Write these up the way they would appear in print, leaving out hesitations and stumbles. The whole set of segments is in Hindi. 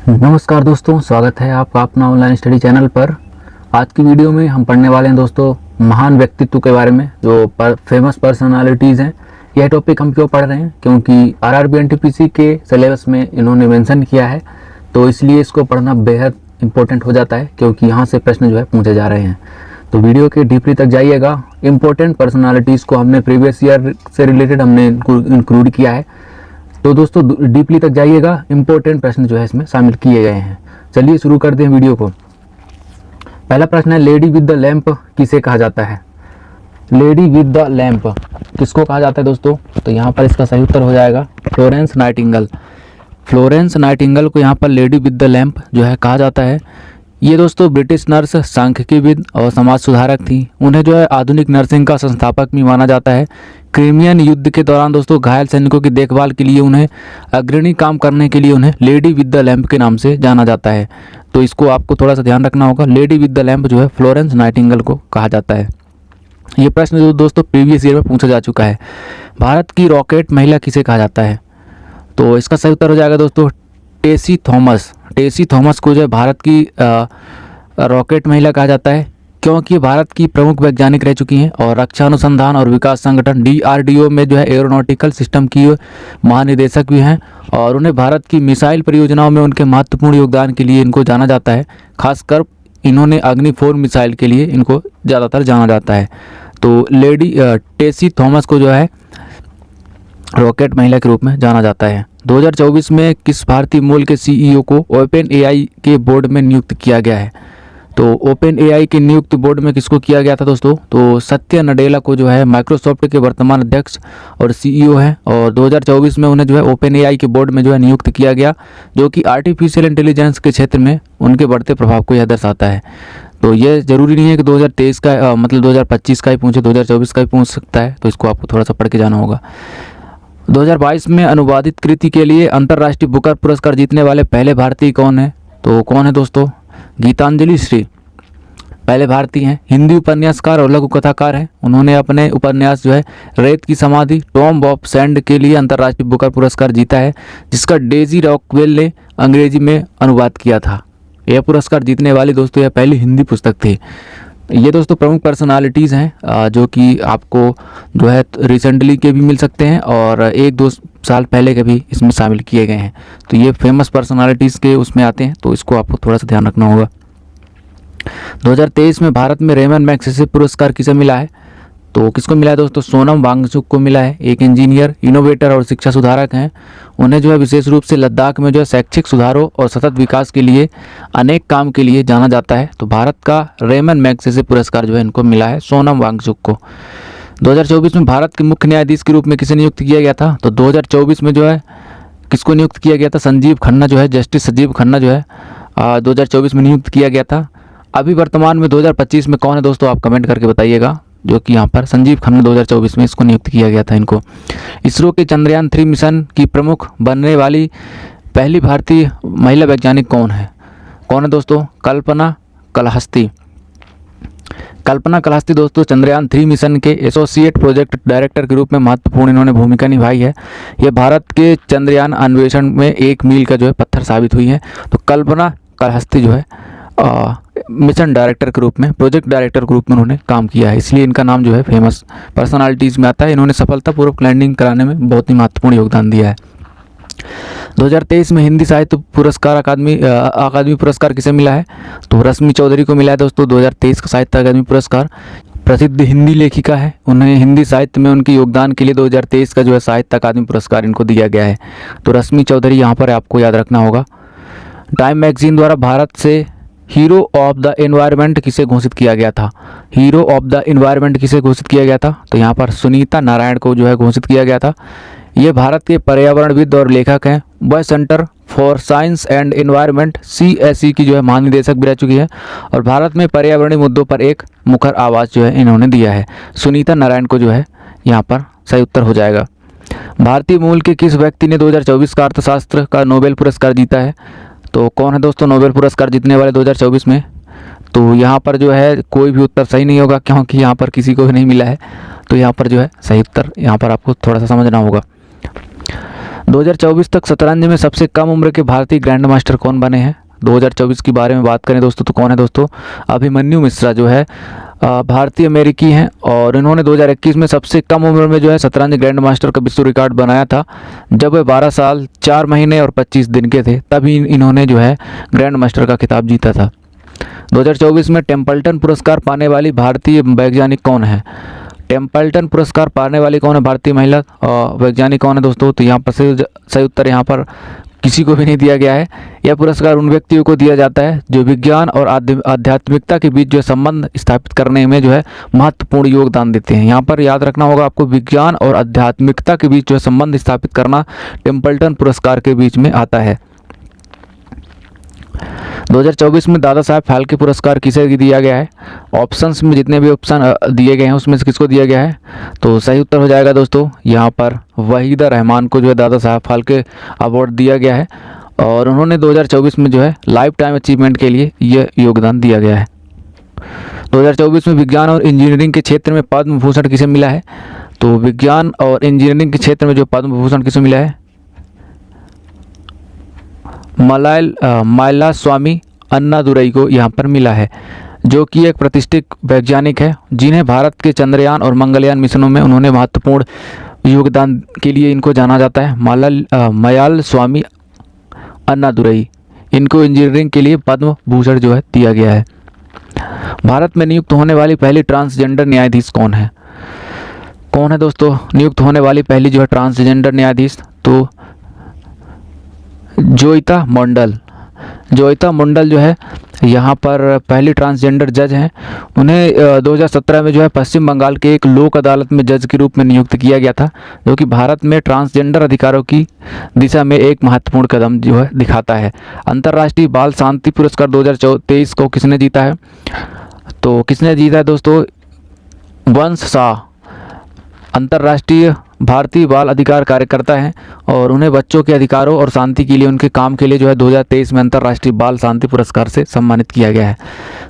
नमस्कार दोस्तों, स्वागत है आपका अपना ऑनलाइन स्टडी चैनल पर। आज की वीडियो में हम पढ़ने वाले हैं दोस्तों महान व्यक्तित्व के बारे में, जो फेमस पर्सनालिटीज़ हैं। यह टॉपिक हम क्यों पढ़ रहे हैं, क्योंकि आरआरबी एनटीपीसी के सिलेबस में इन्होंने मेंशन किया है, तो इसलिए इसको पढ़ना बेहद इंपॉर्टेंट हो जाता है, क्योंकि यहाँ से प्रश्न जो है पूछे जा रहे हैं। तो वीडियो के डीपली तक जाइएगा। इम्पोर्टेंट पर्सनालिटीज़ को हमने प्रीवियस ईयर से रिलेटेड हमने इंक्लूड किया है, तो दोस्तों डीपली तक जाइएगा। इंपॉर्टेंट प्रश्न जो है इसमें शामिल किए गए हैं। चलिए शुरू करते हैं वीडियो को। पहला प्रश्न है, लेडी विद द लैंप किसे कहा जाता है? लेडी विद द लैंप किसको कहा जाता है दोस्तों? तो यहाँ पर इसका सही उत्तर हो जाएगा फ्लोरेंस नाइटिंगेल। फ्लोरेंस नाइटिंगेल को यहाँ पर लेडी विद द लैंप जो है कहा जाता है। ये दोस्तों ब्रिटिश नर्स, सांख्यिकीविद और समाज सुधारक थी। उन्हें जो है आधुनिक नर्सिंग का संस्थापक भी माना जाता है। क्रीमियन युद्ध के दौरान दोस्तों घायल सैनिकों की देखभाल के लिए उन्हें अग्रणी काम करने के लिए उन्हें लेडी विद द लैंप के नाम से जाना जाता है। तो इसको आपको थोड़ा सा ध्यान रखना होगा। लेडी विद द लैंप जो है फ्लोरेंस नाइटिंगेल को कहा जाता है। ये प्रश्न जो दोस्तों प्रीवियस ईयर में पूछा जा चुका है। भारत की रॉकेट महिला किसे कहा जाता है? तो इसका सही उत्तर हो जाएगा दोस्तों टेसी थॉमस। टेसी थॉमस को जो है भारत की रॉकेट महिला कहा जाता है, क्योंकि भारत की प्रमुख वैज्ञानिक रह चुकी हैं और रक्षा अनुसंधान और विकास संगठन DRDO में जो है एरोनॉटिकल सिस्टम की महानिदेशक भी हैं, और उन्हें भारत की मिसाइल परियोजनाओं में उनके महत्वपूर्ण योगदान के लिए इनको जाना जाता है। खासकर इन्होंने अग्नि 4 मिसाइल के लिए इनको ज़्यादातर जाना जाता है। तो लेडी टेसी थॉमस को जो है रॉकेट महिला के रूप में जाना जाता है। 2024 में किस भारतीय मूल के CEO को ओपन AI के बोर्ड में नियुक्त किया गया है? तो ओपन AI के नियुक्त बोर्ड में किसको किया गया था दोस्तों? तो सत्या नडेला को जो है माइक्रोसॉफ्ट के वर्तमान अध्यक्ष और CEO हैं, और 2024 में उन्हें जो है ओपन AI के बोर्ड में जो है नियुक्त किया गया, जो कि आर्टिफिशियल इंटेलिजेंस के क्षेत्र में उनके बढ़ते प्रभाव को यह दर्शाता है। तो ये ज़रूरी नहीं है कि 2023 का मतलब 2025 का ही पूछे, 2024 का ही पूछ सकता है, तो इसको आपको थोड़ा सा पढ़ के जाना होगा। 2022 में अनुवादित कृति के लिए अंतर्राष्ट्रीय बुकर पुरस्कार जीतने वाले पहले भारतीय कौन है? तो कौन है दोस्तों? गीतांजलि श्री पहले भारतीय हैं। हिंदी उपन्यासकार और लघु कथाकार हैं। उन्होंने अपने उपन्यास जो है रेत की समाधि टॉम्ब ऑफ सैंड के लिए अंतर्राष्ट्रीय बुकर पुरस्कार जीता है, जिसका डेजी रॉकवेल ने अंग्रेजी में अनुवाद किया था। यह पुरस्कार जीतने वाली दोस्तों यह पहली हिंदी पुस्तक थी। ये दोस्तों प्रमुख पर्सनालिटीज़ हैं जो कि आपको जो है रिसेंटली के भी मिल सकते हैं और 1-2 साल पहले के भी इसमें शामिल किए गए हैं। तो ये फेमस पर्सनालिटीज़ के उसमें आते हैं, तो इसको आपको थोड़ा सा ध्यान रखना होगा। 2023 में भारत में रेमन मैग्सेसे पुरस्कार किसे मिला है? तो किसको मिला है दोस्तों? सोनम वांगचुक को मिला है। एक इंजीनियर, इनोवेटर और शिक्षा सुधारक हैं। उन्हें जो है विशेष रूप से लद्दाख में जो है शैक्षिक सुधारों और सतत विकास के लिए अनेक काम के लिए जाना जाता है। तो भारत का रेमन मैग्सेसे पुरस्कार जो है इनको मिला है, सोनम वांगचुक को। 2024 में भारत के मुख्य न्यायाधीश के रूप में किसे नियुक्त किया गया था? तो 2024 में जो है किसको नियुक्त किया गया था? संजीव खन्ना जो है, जस्टिस संजीव खन्ना जो है 2024 में नियुक्त किया गया था। अभी वर्तमान में 2025 में कौन है दोस्तों, आप कमेंट करके बताइएगा। जो कि यहाँ पर संजीव खन्ना 2024 में इसको नियुक्त किया गया था इनको। इसरो के चंद्रयान 3 मिशन की प्रमुख बनने वाली पहली भारतीय महिला वैज्ञानिक कौन है? कौन है दोस्तों? कल्पना कलहस्ती। कल्पना कलहस्ती दोस्तों चंद्रयान 3 मिशन के एसोसिएट प्रोजेक्ट डायरेक्टर के रूप में महत्वपूर्ण इन्होंने भूमिका निभाई है। यह भारत के चंद्रयान अन्वेषण में एक मील का जो है पत्थर साबित हुई है। तो कल्पना कलहस्ती जो है मिशन डायरेक्टर के रूप में, प्रोजेक्ट डायरेक्टर के रूप में उन्होंने काम किया है, इसलिए इनका नाम जो है फेमस पर्सनालिटीज़ में आता है। इन्होंने सफलतापूर्वक लैंडिंग कराने में बहुत ही महत्वपूर्ण योगदान दिया है। 2023 में हिंदी साहित्य पुरस्कार अकादमी पुरस्कार किसे मिला है? तो रश्मि चौधरी को मिला है दोस्तों 2023 का साहित्य अकादमी पुरस्कार। प्रसिद्ध हिंदी लेखिका है, उन्हें हिंदी साहित्य में उनके योगदान के लिए 2023 का जो है साहित्य अकादमी पुरस्कार इनको दिया गया है। तो रश्मि चौधरी यहाँ पर आपको याद रखना होगा। टाइम मैगजीन द्वारा भारत से हीरो ऑफ द एनवायरनमेंट किसे घोषित किया गया था? हीरो ऑफ द एनवायरनमेंट किसे घोषित किया गया था? तो यहाँ पर सुनीता नारायण को जो है घोषित किया गया था। ये भारत के पर्यावरणविद और लेखक हैं। वह centre for science and environment CSE की जो है महानिदेशक भी रह चुकी है, और भारत में पर्यावरणीय मुद्दों पर एक मुखर आवाज़ जो है इन्होंने दिया है। सुनीता नारायण को जो है यहाँ पर सही उत्तर हो जाएगा। भारतीय मूल के किस व्यक्ति ने 2024 का अर्थशास्त्र का नोबेल पुरस्कार जीता है? तो कौन है दोस्तों नोबेल पुरस्कार जीतने वाले 2024 में? तो यहाँ पर जो है कोई भी उत्तर सही नहीं होगा, क्योंकि यहाँ पर किसी को भी नहीं मिला है। तो यहाँ पर जो है सही उत्तर यहाँ पर आपको थोड़ा सा समझना होगा। 2024 तक शतरंज में सबसे कम उम्र के भारतीय ग्रैंड मास्टर कौन बने हैं? 2024 के बारे में बात करें दोस्तों तो कौन है दोस्तों? अभिमन्यु मिश्रा जो है भारतीय अमेरिकी हैं और इन्होंने 2021 में सबसे कम उम्र में जो है शतरंज ग्रैंड मास्टर का विश्व रिकॉर्ड बनाया था। जब वे 12 साल 4 महीने और 25 दिन के थे तभी इन्होंने जो है ग्रैंड मास्टर का खिताब जीता था। 2024 में टेम्पल्टन पुरस्कार पाने वाली भारतीय वैज्ञानिक कौन है? टेम्पल्टन पुरस्कार पाने वाली कौन है भारतीय महिला वैज्ञानिक कौन है दोस्तों? तो यहाँ पर सही उत्तर यहाँ पर किसी को भी नहीं दिया गया है। यह पुरस्कार उन व्यक्तियों को दिया जाता है जो विज्ञान और आध्यात्मिकता के बीच जो संबंध स्थापित करने में जो है महत्वपूर्ण योगदान देते हैं। यहाँ पर याद रखना होगा आपको, विज्ञान और आध्यात्मिकता के बीच जो संबंध स्थापित करना टेम्पल्टन पुरस्कार के बीच में आता है। 2024 में दादा साहब फाल्के पुरस्कार किसे दिया गया है? ऑप्शंस में जितने भी ऑप्शन दिए गए हैं उसमें से किसको दिया गया है? तो सही उत्तर हो जाएगा दोस्तों यहाँ पर वहीदा रहमान को जो है दादा साहब फाल्के अवार्ड दिया गया है और उन्होंने 2024 में जो है लाइफ टाइम अचीवमेंट के लिए यह योगदान दिया गया है। 2024 में विज्ञान और इंजीनियरिंग के क्षेत्र में पद्म भूषण किसे मिला है? तो विज्ञान और इंजीनियरिंग के क्षेत्र में जो पद्म भूषण किसे मिला है? माइलास्वामी अन्नादुरई को यहाँ पर मिला है, जो कि एक प्रतिष्ठित वैज्ञानिक है जिन्हें भारत के चंद्रयान और मंगलयान मिशनों में उन्होंने महत्वपूर्ण योगदान के लिए इनको जाना जाता है। माइलास्वामी अन्नादुरई, इनको इंजीनियरिंग के लिए पद्म भूषण जो है दिया गया है। भारत में नियुक्त होने वाली पहली ट्रांसजेंडर न्यायाधीश कौन है? कौन है दोस्तों नियुक्त होने वाली पहली जो है ट्रांसजेंडर न्यायाधीश? तो जोईता मंडल जो है यहाँ पर पहली ट्रांसजेंडर जज हैं। उन्हें 2017 में जो है पश्चिम बंगाल के एक लोक अदालत में जज के रूप में नियुक्त किया गया था, जो कि भारत में ट्रांसजेंडर अधिकारों की दिशा में एक महत्वपूर्ण कदम जो है दिखाता है। अंतर्राष्ट्रीय बाल शांति पुरस्कार 2023 को किसने जीता है? तो किसने जीता है दोस्तों? वंश शाह अंतर्राष्ट्रीय भारतीय बाल अधिकार कार्यकर्ता हैं और उन्हें बच्चों के अधिकारों और शांति के लिए उनके काम के लिए जो है 2023 में अंतर्राष्ट्रीय बाल शांति पुरस्कार से सम्मानित किया गया है।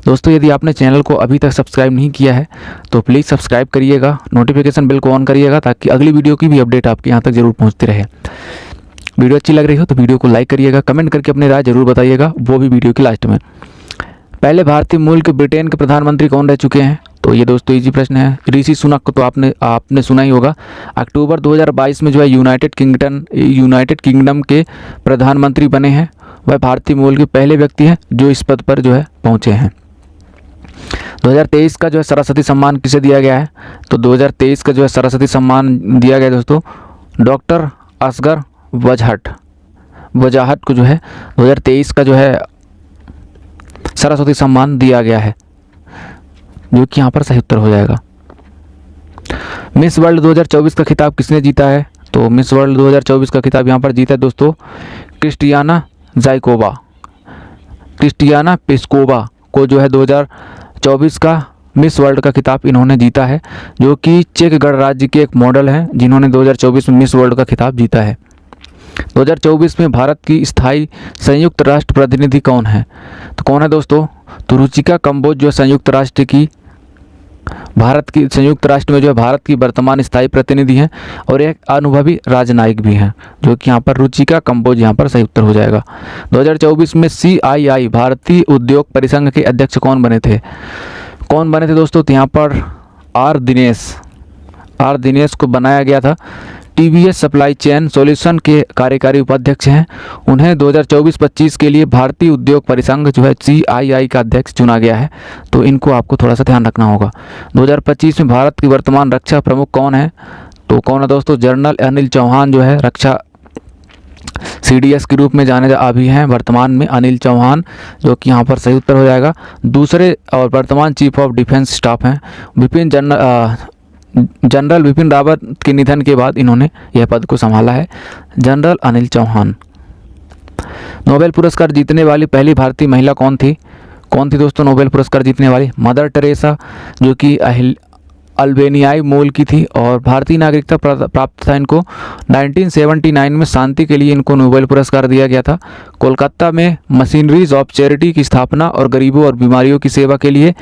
दोस्तों यदि आपने चैनल को अभी तक सब्सक्राइब नहीं किया है तो प्लीज़ सब्सक्राइब करिएगा, नोटिफिकेशन बेल को ऑन करिएगा ताकि अगली वीडियो की भी अपडेट आपके यहाँ तक जरूर पहुँचती रहे। वीडियो अच्छी लग रही हो तो वीडियो को लाइक करिएगा, कमेंट करके अपनी राय जरूर बताइएगा, वो भी वीडियो की लास्ट में। पहले भारतीय मूल के ब्रिटेन के प्रधानमंत्री कौन रह चुके हैं? तो ये दोस्तों इजी प्रश्न है। ऋषि सुनक को तो आपने सुना ही होगा। अक्टूबर 2022 में जो है यूनाइटेड किंगडम के प्रधानमंत्री बने हैं। वह भारतीय मूल के पहले व्यक्ति हैं जो इस पद पर जो है पहुंचे हैं। 2023 का जो है सरस्वती सम्मान किसे दिया गया है? तो 2023 का जो है सरस्वती सम्मान दिया गया दोस्तों डॉक्टर असगर वजाहट को जो है 2023 का जो है सरस्वती सम्मान दिया गया है, जो कि यहाँ पर सही उत्तर हो जाएगा। मिस वर्ल्ड 2024 का खिताब किसने जीता है? तो मिस वर्ल्ड 2024 का खिताब यहाँ पर जीता है दोस्तों क्रिस्टियाना पेस्कोवा को जो है 2024 का मिस वर्ल्ड का खिताब इन्होंने जीता है, जो कि चेक गणराज्य के एक मॉडल हैं जिन्होंने 2024 में मिस वर्ल्ड का खिताब जीता है। 2024 में भारत की स्थायी संयुक्त राष्ट्र प्रतिनिधि कौन है? तो कौन है दोस्तों? तो रुचिका कंबोज जो संयुक्त राष्ट्र में जो है भारत की वर्तमान स्थायी प्रतिनिधि हैं और एक अनुभवी राजनयिक भी हैं, जो कि यहाँ पर रुचिका कंबोज यहाँ पर सही उत्तर हो जाएगा। 2024 में CII भारतीय उद्योग परिसंघ के अध्यक्ष कौन बने थे दोस्तों? तो यहाँ पर आर दिनेश को बनाया गया था। TVS सप्लाई चेन सॉल्यूशन के कार्यकारी उपाध्यक्ष हैं। उन्हें 2024-25 के लिए भारतीय उद्योग परिसंघ जो है CII का अध्यक्ष चुना गया है, तो इनको आपको थोड़ा सा ध्यान रखना होगा। 2025 में भारत की वर्तमान रक्षा प्रमुख कौन है? तो कौन है दोस्तों? जनरल अनिल चौहान जो है रक्षा CDS के रूप में जाने अभी हैं वर्तमान में अनिल चौहान, जो कि यहाँ पर सही उत्तर हो जाएगा। दूसरे और वर्तमान चीफ ऑफ डिफेंस स्टाफ हैं जनरल विपिन रावत के निधन के बाद इन्होंने यह पद को संभाला है, जनरल अनिल चौहान। नोबेल पुरस्कार जीतने वाली पहली भारतीय महिला कौन थी दोस्तों? नोबेल पुरस्कार जीतने वाली मदर टेरेसा, जो कि अल्बेनियाई मूल की थी और भारतीय नागरिकता प्राप्त था इनको। 1979 में शांति के लिए इनको नोबेल पुरस्कार दिया गया था। कोलकाता में मशीनरीज ऑफ चैरिटी की स्थापना और गरीबों और बीमारियों की सेवा के लिए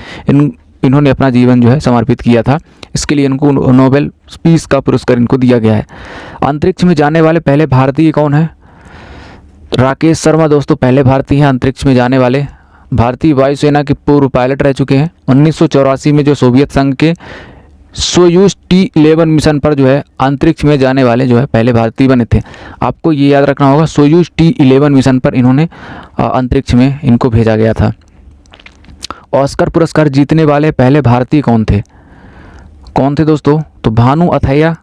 इन्होंने अपना जीवन जो है समर्पित किया था। इसके लिए इनको नोबेल पीस का पुरस्कार इनको दिया गया है। अंतरिक्ष में जाने वाले पहले भारतीय कौन है? राकेश शर्मा दोस्तों पहले भारतीय हैं अंतरिक्ष में जाने वाले। भारतीय वायुसेना के पूर्व पायलट रह चुके हैं। 1984 में जो सोवियत संघ के सोयूज T11 मिशन पर जो है अंतरिक्ष में जाने वाले जो है पहले भारतीय बने थे। आपको ये याद रखना होगा, सोयूज T11 मिशन पर इन्होंने अंतरिक्ष में इनको भेजा गया था। ऑस्कर पुरस्कार जीतने वाले पहले भारतीय कौन थे? दोस्तों? तो भानु अथैया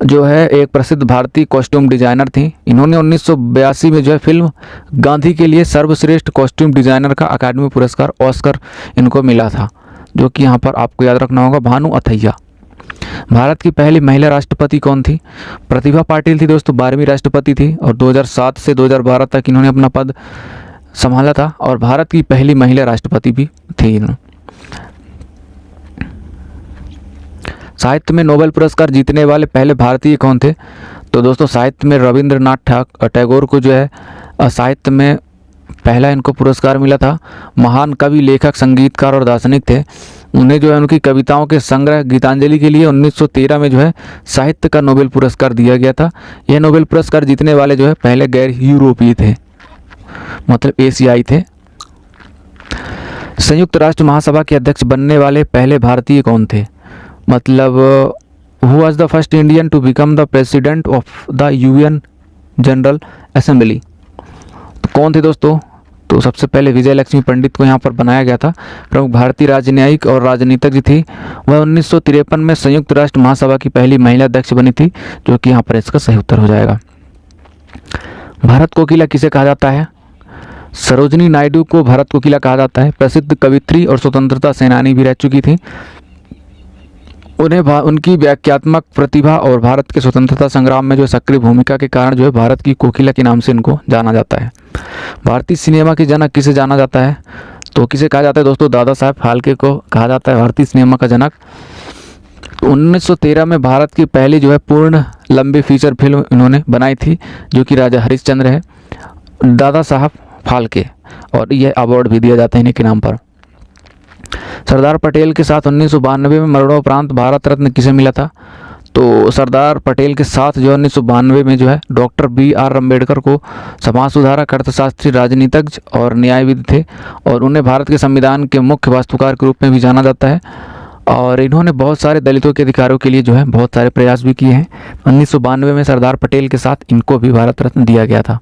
जो है एक प्रसिद्ध भारतीय कॉस्ट्यूम डिजाइनर थी। इन्होंने 1982 में जो है फिल्म गांधी के लिए सर्वश्रेष्ठ कॉस्ट्यूम डिजाइनर का अकादमी पुरस्कार ऑस्कर इनको मिला था, जो कि यहाँ पर आपको याद रखना होगा, भानु अथैया। भारत की पहली महिला राष्ट्रपति कौन थी? प्रतिभा पाटिल थी दोस्तों, 12वीं राष्ट्रपति थी और 2007 से 2012 तक इन्होंने अपना पद संभाला था और भारत की पहली महिला राष्ट्रपति भी थी। साहित्य में नोबेल पुरस्कार जीतने वाले पहले भारतीय कौन थे? तो दोस्तों साहित्य में रविंद्रनाथ टैगोर को जो है साहित्य में पहला इनको पुरस्कार मिला था। महान कवि, लेखक, संगीतकार और दार्शनिक थे। उन्हें जो है उनकी कविताओं के संग्रह गीतांजलि के लिए 1913 में जो है साहित्य का नोबेल पुरस्कार दिया गया था। यह नोबेल पुरस्कार जीतने वाले जो है पहले गैर यूरोपीय थे, मतलब एशियाई थे। संयुक्त राष्ट्र महासभा के अध्यक्ष बनने वाले पहले भारतीय कौन थे? मतलब who was the first Indian to become the president of the UN general assembly? तो कौन थे दोस्तों? तो सबसे पहले विजय लक्ष्मी पंडित को यहाँ पर बनाया गया था। प्रमुख भारतीय राजनयिक और राजनीतिज्ञ थी। वह 1953 में संयुक्त राष्ट्र महासभा की पहली महिला अध्यक्ष बनी थी, जो कि यहाँ पर इसका सही उत्तर हो जाएगा। भारत कोकिला किसे कहा जाता है? सरोजिनी नायडू को भारत कोकिला कहा जाता है। प्रसिद्ध कवित्री और स्वतंत्रता सेनानी भी रह चुकी थी। उन्हें उनकी व्याख्यात्मक प्रतिभा और भारत के स्वतंत्रता संग्राम में जो सक्रिय भूमिका के कारण जो है भारत की कोकिला के नाम से इनको जाना जाता है। भारतीय सिनेमा के जनक किसे जाना जाता है? तो किसे कहा जाता है दोस्तों? दादा साहब फाल्के को कहा जाता है भारतीय सिनेमा का जनक। 1913 में भारत की पहली जो है पूर्ण लंबी फीचर फिल्म इन्होंने बनाई थी, जो कि राजा हरिश्चंद्र है, दादा साहब फाल्के, और यह अवार्ड भी दिया जाता है इन्हीं के नाम पर। सरदार पटेल के साथ 1992 में मरणोपरांत भारत रत्न किसे मिला था? तो सरदार पटेल के साथ जो 1992 में जो है डॉक्टर BR अम्बेडकर को समाज सुधारक, अर्थशास्त्री, राजनीतिज्ञ और न्यायविद थे और उन्हें भारत के संविधान के मुख्य वास्तुकार के रूप में भी जाना जाता है। और इन्होंने बहुत सारे दलितों के अधिकारों के लिए जो है बहुत सारे प्रयास भी किए हैं। 1992 में सरदार पटेल के साथ इनको भी भारत रत्न दिया गया था।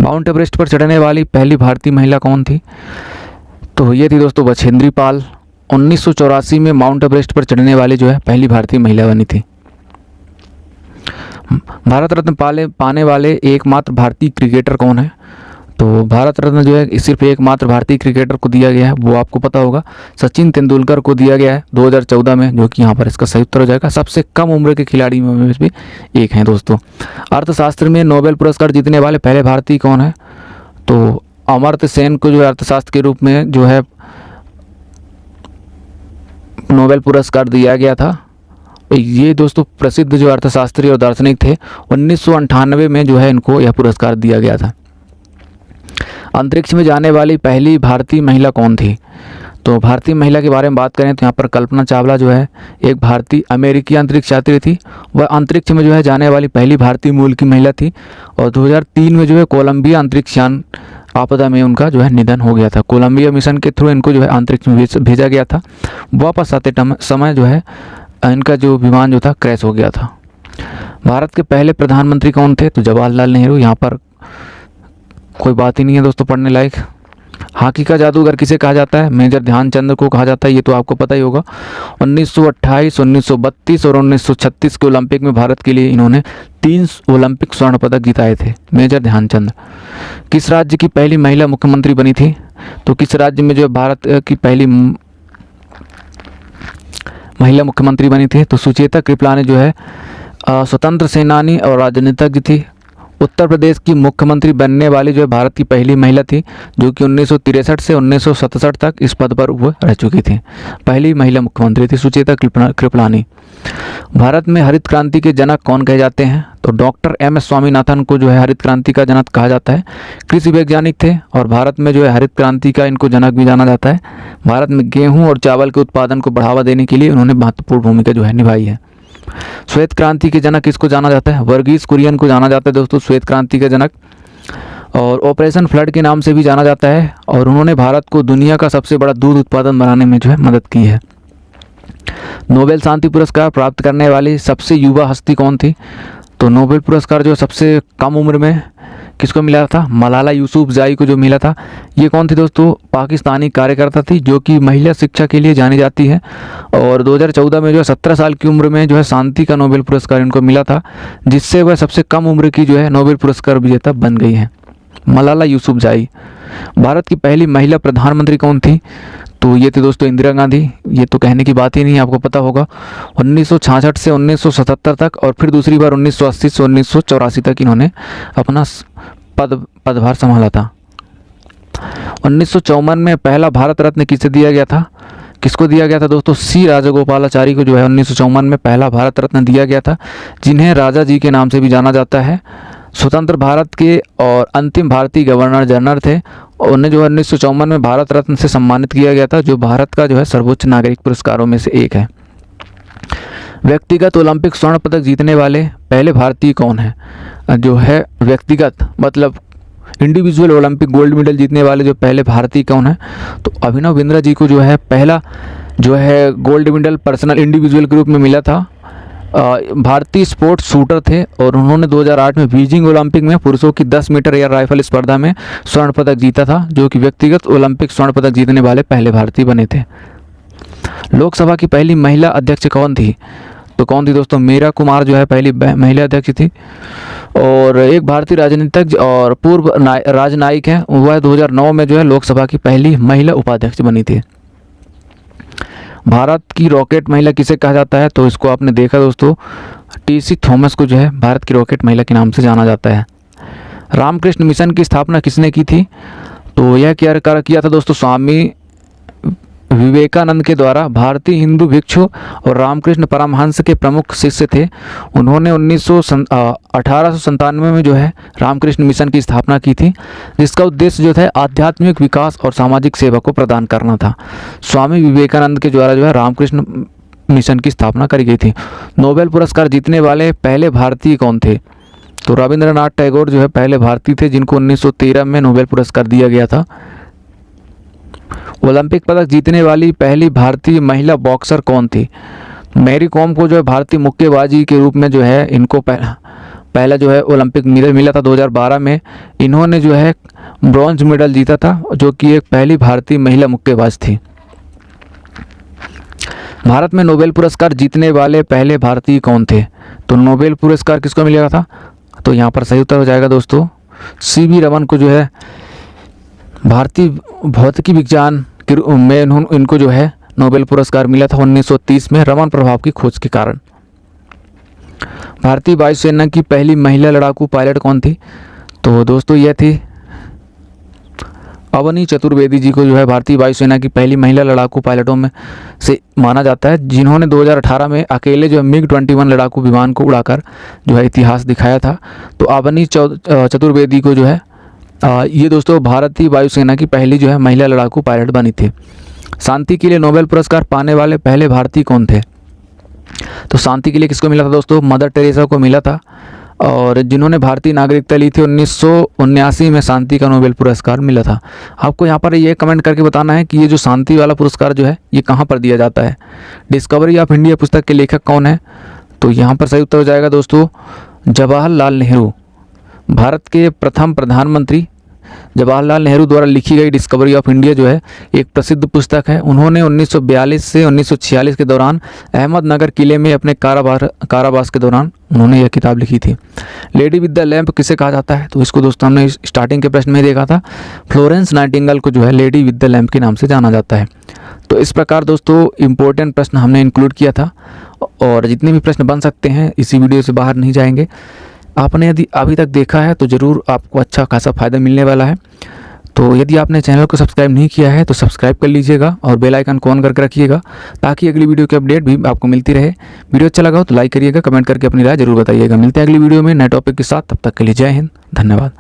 माउंट एवरेस्ट पर चढ़ने वाली पहली भारतीय महिला कौन थी? तो ये थी दोस्तों बछेंद्री पाल। 1984 में माउंट एवरेस्ट पर चढ़ने वाली जो है पहली भारतीय महिला बनी थी। भारत रत्न पाने वाले एकमात्र भारतीय क्रिकेटर कौन है? तो भारत रत्न जो है सिर्फ एकमात्र भारतीय क्रिकेटर को दिया गया है, वो आपको पता होगा, सचिन तेंदुलकर को दिया गया है 2014 में, जो कि यहाँ पर इसका सही उत्तर हो जाएगा। सबसे कम उम्र के खिलाड़ी में भी एक हैं दोस्तों। अर्थशास्त्र में नोबेल पुरस्कार जीतने वाले पहले भारतीय कौन है? तो अमर्त्य सेन को जो है अर्थशास्त्र के रूप में जो है नोबेल पुरस्कार दिया गया था। ये दोस्तों प्रसिद्ध जो अर्थशास्त्री और दार्शनिक थे। 1998 में जो है इनको यह पुरस्कार दिया गया था। अंतरिक्ष में जाने वाली पहली भारतीय महिला कौन थी? तो भारतीय महिला के बारे में बात करें तो यहाँ पर कल्पना चावला जो है एक भारतीय अमेरिकी अंतरिक्ष यात्री थी। वह अंतरिक्ष में जो है जाने वाली पहली भारतीय मूल की महिला थी और 2003 में जो है कोलंबिया अंतरिक्ष यान आपदा में उनका जो है निधन हो गया था। कोलंबिया मिशन के थ्रू इनको जो है अंतरिक्ष में भेजा गया था। वापस आते समय जो है इनका जो विमान जो था क्रैश हो गया था। भारत के पहले प्रधानमंत्री कौन थे? तो जवाहरलाल नेहरू। यहाँ पर कोई बात ही नहीं है दोस्तों पढ़ने लायक। हॉकी का जादूगर किसे कहा जाता है? मेजर ध्यानचंद को कहा जाता है, ये तो आपको पता ही होगा। 1928, 1932 और 1936 के ओलंपिक में भारत के लिए इन्होंने 3 ओलंपिक स्वर्ण पदक जिताए थे, मेजर ध्यानचंद। किस राज्य की पहली महिला मुख्यमंत्री बनी थी? तो किस राज्य में जो भारत की पहली महिला मुख्यमंत्री बनी थी? तो सुचेता कृपलानी जो है स्वतंत्र सेनानी और राजनीतिज्ञ थी। उत्तर प्रदेश की मुख्यमंत्री बनने वाली जो है भारत की पहली महिला थी, जो कि 1963 से 1967 तक इस पद पर वो रह चुकी थी। पहली महिला मुख्यमंत्री थी सुचेता कृपलानी। भारत में हरित क्रांति के जनक कौन कहे जाते हैं? तो डॉक्टर एम.एस. स्वामीनाथन को जो है हरित क्रांति का जनक कहा जाता है। कृषि वैज्ञानिक थे और भारत में जो है हरित क्रांति का इनको जनक भी जाना जाता है। भारत में गेहूं और चावल के उत्पादन को बढ़ावा देने के लिए उन्होंने महत्वपूर्ण भूमिका जो है निभाई है। श्वेत क्रांति के जनक किसको जाना जाता है? वर्गीस कुरियन को जाना जाता है दोस्तों श्वेत क्रांति का जनक, और ऑपरेशन फ्लड के नाम से भी जाना जाता है। और उन्होंने भारत को दुनिया का सबसे बड़ा दूध उत्पादन बनाने में जो है मदद की है। नोबेल शांति पुरस्कार प्राप्त करने वाली सबसे युवा हस्ती कौन थी? तो नोबेल पुरस्कार जो सबसे कम उम्र में किसको मिला था? मलाला यूसुफजाई को जो मिला था। ये कौन थी दोस्तों? पाकिस्तानी कार्यकर्ता थी जो कि महिला शिक्षा के लिए जानी जाती है। और 2014 में जो है 17 साल की उम्र में जो है शांति का नोबेल पुरस्कार इनको मिला था, जिससे वह सबसे कम उम्र की जो है नोबेल पुरस्कार विजेता बन गई हैं, मलाला यूसुफजाई। भारत की पहली महिला प्रधानमंत्री कौन थी? तो ये थी दोस्तों इंदिरा गांधी। ये तो कहने की बात ही नहीं, आपको पता होगा। 1966 से 1977 तक और फिर दूसरी बार 1980 से 1984 तक इन्होंने अपना पदभार संभाला था। 1954 में पहला भारत रत्न किसे दिया गया था? किसको दिया गया था दोस्तों? सी राजगोपालाचारी को जो है 1954 में पहला भारत रत्न दिया गया था, जिन्हें राजा जी के नाम से भी जाना जाता है। स्वतंत्र भारत के और अंतिम भारतीय गवर्नर जनरल थे। उन्हें जो है 1954 में भारत रत्न से सम्मानित किया गया था, जो भारत का जो है सर्वोच्च नागरिक पुरस्कारों में से एक है। व्यक्तिगत ओलंपिक स्वर्ण पदक जीतने वाले पहले भारतीय कौन है? जो है व्यक्तिगत मतलब इंडिविजुअल ओलंपिक गोल्ड मेडल जीतने वाले जो पहले भारतीय कौन है? तो अभिनव बिंद्रा जी को जो है पहला जो है गोल्ड मेडल पर्सनल इंडिविजुअल के रूप में मिला था। भारतीय स्पोर्ट्स शूटर थे और उन्होंने 2008 में बीजिंग ओलंपिक में पुरुषों की 10 मीटर एयर राइफल स्पर्धा में स्वर्ण पदक जीता था, जो कि व्यक्तिगत ओलंपिक स्वर्ण पदक जीतने वाले पहले भारतीय बने थे। लोकसभा की पहली महिला अध्यक्ष कौन थी? तो कौन थी दोस्तों? मीरा कुमार जो है पहली महिला अध्यक्ष थी। और एक भारतीय राजनीतिज्ञ और पूर्व राजनयिक है, वह 2009 में जो है लोकसभा की पहली महिला उपाध्यक्ष बनी थी। भारत की रॉकेट महिला किसे कहा जाता है? तो इसको आपने देखा दोस्तों, टीसी थॉमस को जो है भारत की रॉकेट महिला के नाम से जाना जाता है। रामकृष्ण मिशन की स्थापना किसने की थी? तो यह किया था दोस्तों स्वामी विवेकानंद के द्वारा। भारतीय हिंदू भिक्षु और रामकृष्ण परमहंस के प्रमुख शिष्य थे। उन्होंने 1897 में जो है रामकृष्ण मिशन की स्थापना की थी, जिसका उद्देश्य जो था आध्यात्मिक विकास और सामाजिक सेवा को प्रदान करना था। स्वामी विवेकानंद के द्वारा जो है रामकृष्ण मिशन की स्थापना करी गई थी। नोबेल पुरस्कार जीतने वाले पहले भारतीय कौन थे? तो रविंद्रनाथ टैगोर जो है पहले भारतीय थे, जिनको 1913 में नोबेल पुरस्कार दिया गया था। ओलंपिक पदक जीतने वाली पहली भारतीय महिला बॉक्सर कौन थी? मैरी कॉम को जो है भारतीय मुक्केबाजी के रूप में जो है इनको पहला जो है ओलंपिक मेडल मिला था 2012 में। इन्होंने जो है ब्रॉन्ज मेडल जीता था, जो कि एक पहली भारतीय महिला मुक्केबाज थी। भारत में नोबेल पुरस्कार जीतने वाले पहले भारतीय कौन थे? तो नोबेल पुरस्कार किसको मिलेगा था? तो यहाँ पर सही उत्तर हो जाएगा दोस्तों सी.वी. रमन को जो है भारतीय भौतिकी विज्ञान के में इनको जो है नोबेल पुरस्कार मिला था 1930 में रमन प्रभाव की खोज के कारण। भारतीय वायुसेना की पहली महिला लड़ाकू पायलट कौन थी? तो दोस्तों यह थी अवनी चतुर्वेदी जी को जो है भारतीय वायुसेना की पहली महिला लड़ाकू पायलटों में से माना जाता है, जिन्होंने 2018 में अकेले जो है MiG-21 लड़ाकू विमान को उड़ाकर जो है इतिहास दिखाया था। तो अवनी चतुर्वेदी को जो है ये दोस्तों भारतीय वायुसेना की पहली जो है महिला लड़ाकू पायलट बनी थी। शांति के लिए नोबेल पुरस्कार पाने वाले पहले भारतीय कौन थे? तो शांति के लिए किसको मिला था दोस्तों? मदर टेरेसा को मिला था। और जिन्होंने भारतीय नागरिकता ली थी 1979 में शांति का नोबेल पुरस्कार मिला था। आपको यहाँ पर ये कमेंट करके बताना है कि ये जो शांति वाला पुरस्कार जो है ये कहाँ पर दिया जाता है। डिस्कवरी ऑफ इंडिया पुस्तक के लेखक कौन है? तो यहाँ पर सही उत्तर हो जाएगा दोस्तों जवाहरलाल नेहरू। भारत के प्रथम प्रधानमंत्री जवाहरलाल नेहरू द्वारा लिखी गई डिस्कवरी ऑफ इंडिया जो है एक प्रसिद्ध पुस्तक है। उन्होंने 1942 से 1946 के दौरान अहमदनगर किले में अपने कारावास के दौरान उन्होंने यह किताब लिखी थी। लेडी विद द लैम्प किसे कहा जाता है? तो इसको दोस्तों हमने स्टार्टिंग के प्रश्न में देखा था। फ्लोरेंस नाइटिंगेल को जो है लेडी विद द लैम्प के नाम से जाना जाता है। तो इस प्रकार दोस्तों इम्पोर्टेंट प्रश्न हमने इंक्लूड किया था, और जितने भी प्रश्न बन सकते हैं इसी वीडियो से बाहर नहीं जाएंगे। आपने यदि अभी तक देखा है तो ज़रूर आपको अच्छा खासा फ़ायदा मिलने वाला है। तो यदि आपने चैनल को सब्सक्राइब नहीं किया है तो सब्सक्राइब कर लीजिएगा और बेल आइकन को ऑन करके रखिएगा ताकि अगली वीडियो की अपडेट भी आपको मिलती रहे। वीडियो अच्छा लगा हो तो लाइक करिएगा, कमेंट करके अपनी राय जरूर बताइएगा। मिलते हैं अगली वीडियो में नए टॉपिक के साथ, तब तक के लिए जय हिंद, धन्यवाद।